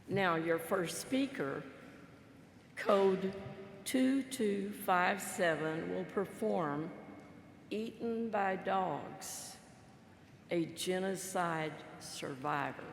Now, your first speaker, code 2257, will perform Eaten by Dogs, a genocide survivor.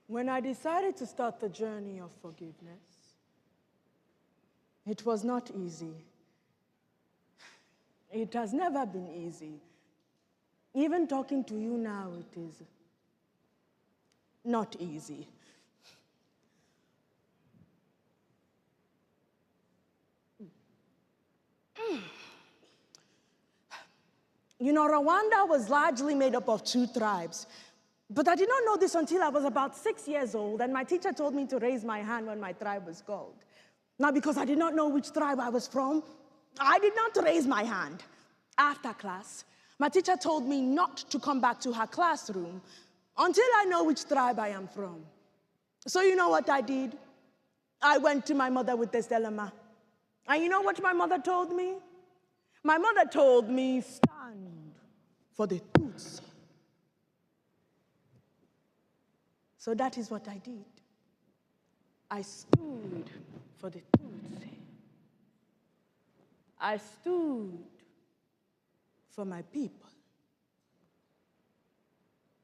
When I decided to start the journey of forgiveness, it was not easy. It has never been easy. Even talking to you now, it is not easy. You know, Rwanda was largely made up of two tribes. But I did not know this until I was about 6 years old, and my teacher told me to raise my hand when my tribe was called. Now, because I did not know which tribe I was from, I did not raise my hand. After class, my teacher told me not to come back to her classroom until I know which tribe I am from. So you know what I did? I went to my mother with this dilemma. And you know what my mother told me? My mother told me, stand for the Tutsi. So that is what I did. I stood for the Tutsi. I stood for my people.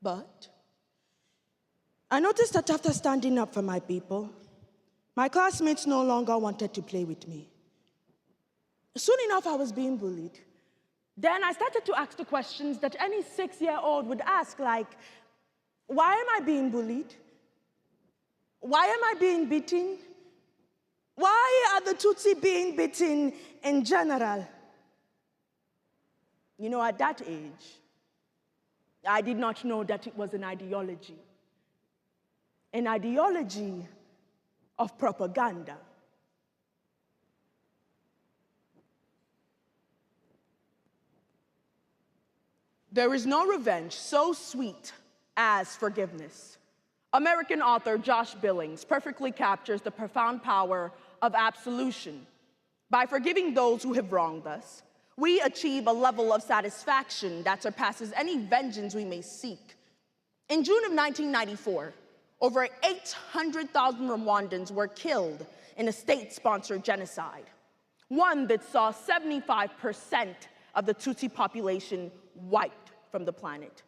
But I noticed that after standing up for my people, my classmates no longer wanted to play with me. Soon enough, I was being bullied. Then I started to ask the questions that any 6-year-old would ask, like, why am I being bullied? Why am I being beaten? Why are the Tutsi being beaten in general? You know, at that age, I did not know that it was an ideology of propaganda. There is no revenge so sweet as forgiveness. American author Josh Billings perfectly captures the profound power of absolution. By forgiving those who have wronged us, we achieve a level of satisfaction that surpasses any vengeance we may seek. In June of 1994, over 800,000 Rwandans were killed in a state-sponsored genocide, one that saw 75% of the Tutsi population wiped from the planet.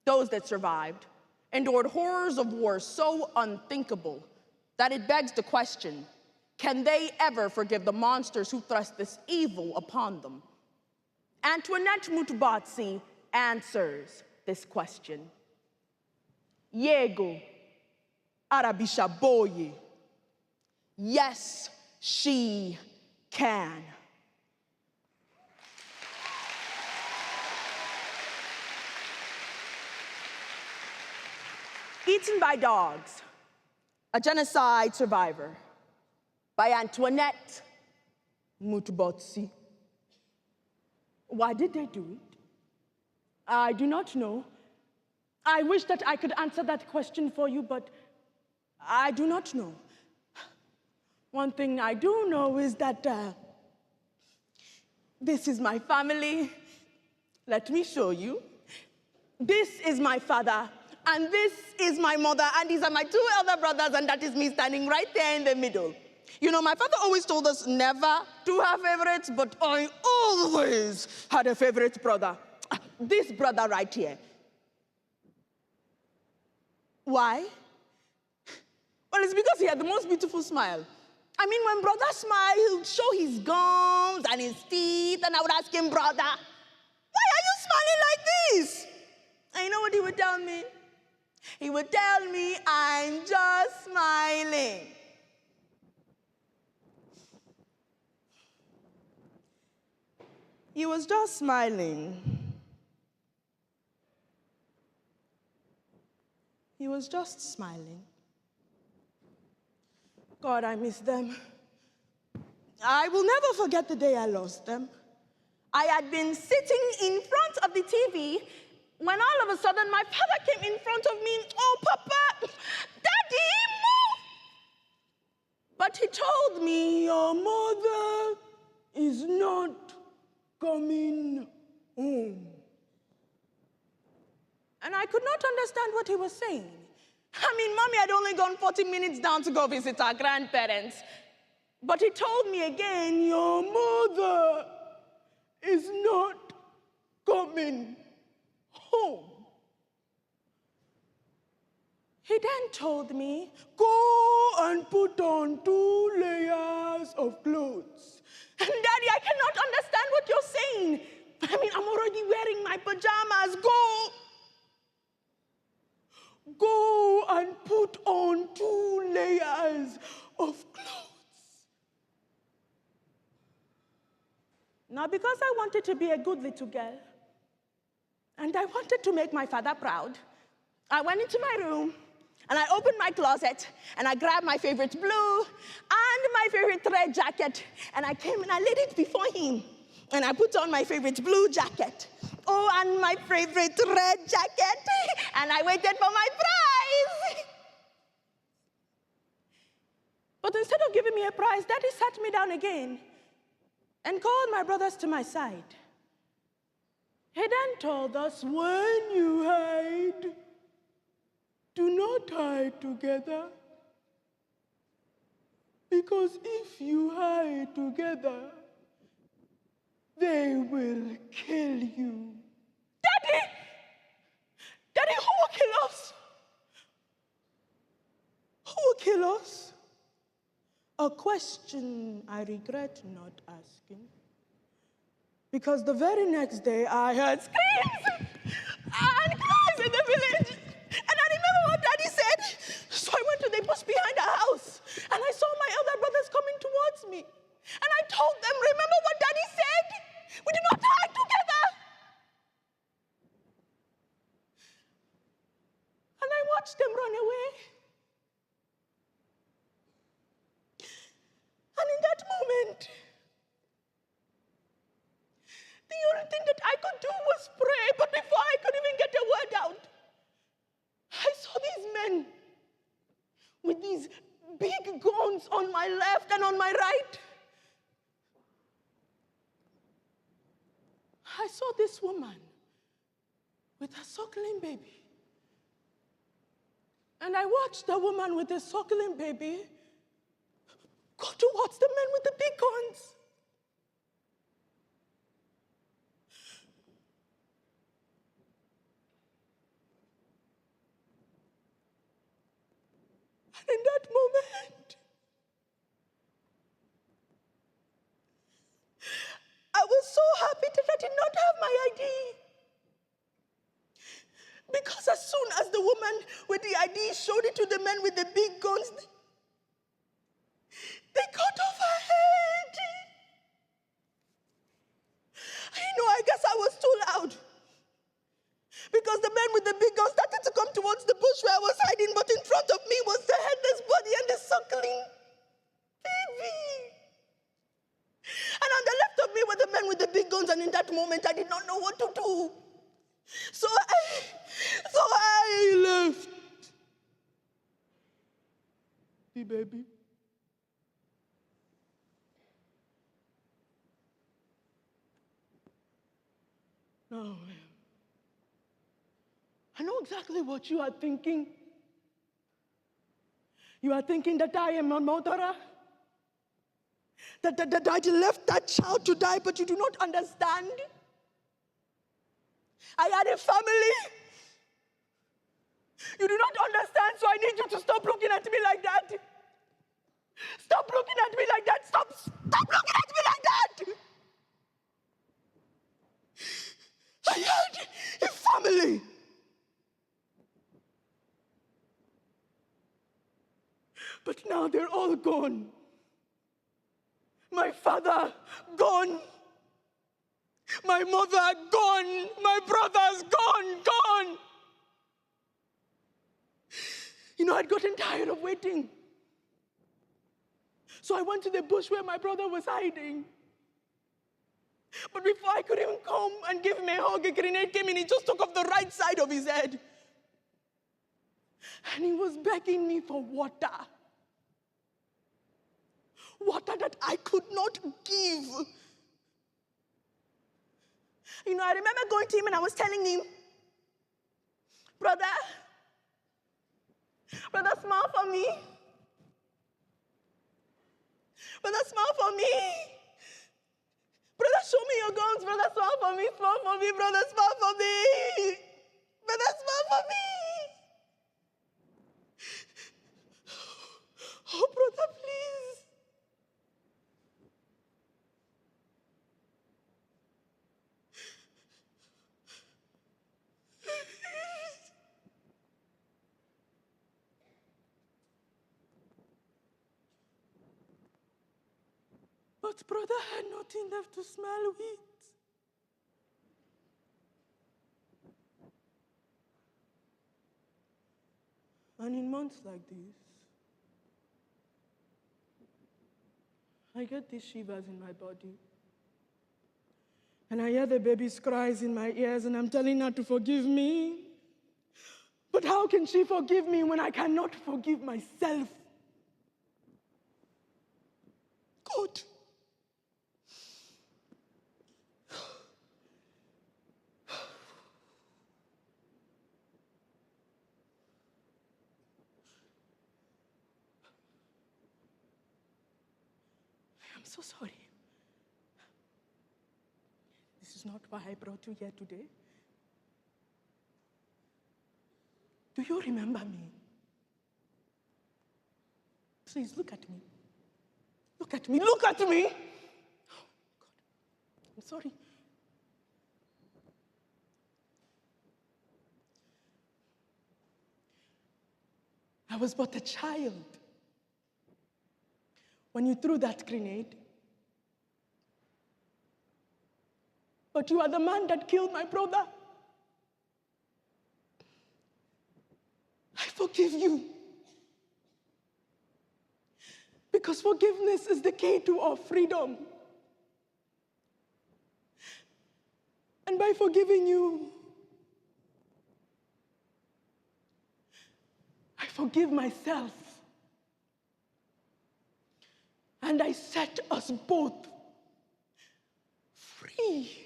Those that survived endured horrors of war so unthinkable that it begs the question, can they ever forgive the monsters who thrust this evil upon them? Antoinette Mutbatsi answers this question. Yego arabisha boye. Yes, she can. Eaten by Dogs, a genocide survivor, by Antoinette Mutbatsi. Why did they do it? I do not know. I wish that I could answer that question for you, but I do not know. One thing I do know is that this is my family. Let me show you. This is my father, and this is my mother, and these are my two elder brothers, and that is me standing right there in the middle. You know, my father always told us never to have favorites, but I always had a favorite brother. This brother right here. Why? Well, it's because he had the most beautiful smile. I mean, when brother smiled, he would show his gums and his teeth, and I would ask him, brother, why are you smiling like this? And you know what he would tell me? He would tell me, I'm just smiling. He was just smiling. He was just smiling. God, I miss them. I will never forget the day I lost them. I had been sitting in front of the TV when all of a sudden my father came in front of me. Oh, Papa, Daddy, move! But he told me, your mother is not coming home. And I could not understand what he was saying. I mean, Mommy had only gone 40 minutes down to go visit our grandparents. But he told me again, your mother is not coming home. He then told me, go and put on 2 layers of clothes. And Daddy, I cannot understand what you're saying. I mean, I'm already wearing my pajamas. Go and put on 2 layers of clothes. Now, because I wanted to be a good little girl, and I wanted to make my father proud, I went into my room, and I opened my closet, and I grabbed my favorite blue and my favorite red jacket, and I came and I laid it before him, and I put on my favorite blue jacket, oh, and my favorite red jacket, and I waited for my prize. But instead of giving me a prize, Daddy sat me down again and called my brothers to my side. He then told us, when you hide, do not hide together. Because if you hide together, they will kill you. Daddy! Daddy, who will kill us? Who will kill us? A question I regret not asking. Because the very next day, I heard screams and cries in the village. And I remember what Daddy said. So I went to the bush behind our house. And I saw my elder brothers coming towards me. And I told them, remember what Daddy said? We do not hide together. And I watched them run away. And in that moment, the only thing that I could do was pray. But before I could even get a word out, I saw these men with these big guns on my left and on my right. I saw this woman with a suckling baby. And I watched the woman with the suckling baby go towards the men with the big guns. And in that moment, I was so happy that I did not have my ID. Because as soon as the woman with the ID showed it to the men with the big guns, they cut off her head. I guess I was too loud. Because the men with the big guns started to come towards the bush where I was hiding, but in front of me was the headless body and the suckling baby. And on the left of me were the men with the big guns, and in that moment I did not know what to do. So I left the baby. Now, I know exactly what you are thinking. You are thinking that I am a murderer, that I left that child to die, but you do not understand. I had a family. You do not understand, so I need you to stop looking at me like that. Stop looking at me like that. Stop looking at me like that. I had a family. But now they're all gone. My father, gone. My mother, gone. My brothers, gone. I'd gotten tired of waiting. So I went to the bush where my brother was hiding. But before I could even come and give him a hug, a grenade came in. He just took off the right side of his head. And he was begging me for water. Water that I could not give. You know, I remember going to him and I was telling him, brother, smile for me. Brother, smile for me. Brother, show me your guns. Brother, smile for me. Smile for me. Brother, smile for me. Brother, smile for me. Oh, brother, please. But brother had nothing left to smile with. And in months like this, I get these shivers in my body. And I hear the baby's cries in my ears, and I'm telling her to forgive me. But how can she forgive me when I cannot forgive myself? God. I'm so sorry. This is not why I brought you here today. Do you remember me? Please look at me. Look at me. Look at me. Oh, God. I'm sorry. I was but a child when you threw that grenade. But you are the man that killed my brother. I forgive you. Because forgiveness is the key to our freedom. And by forgiving you, I forgive myself. And I set us both free.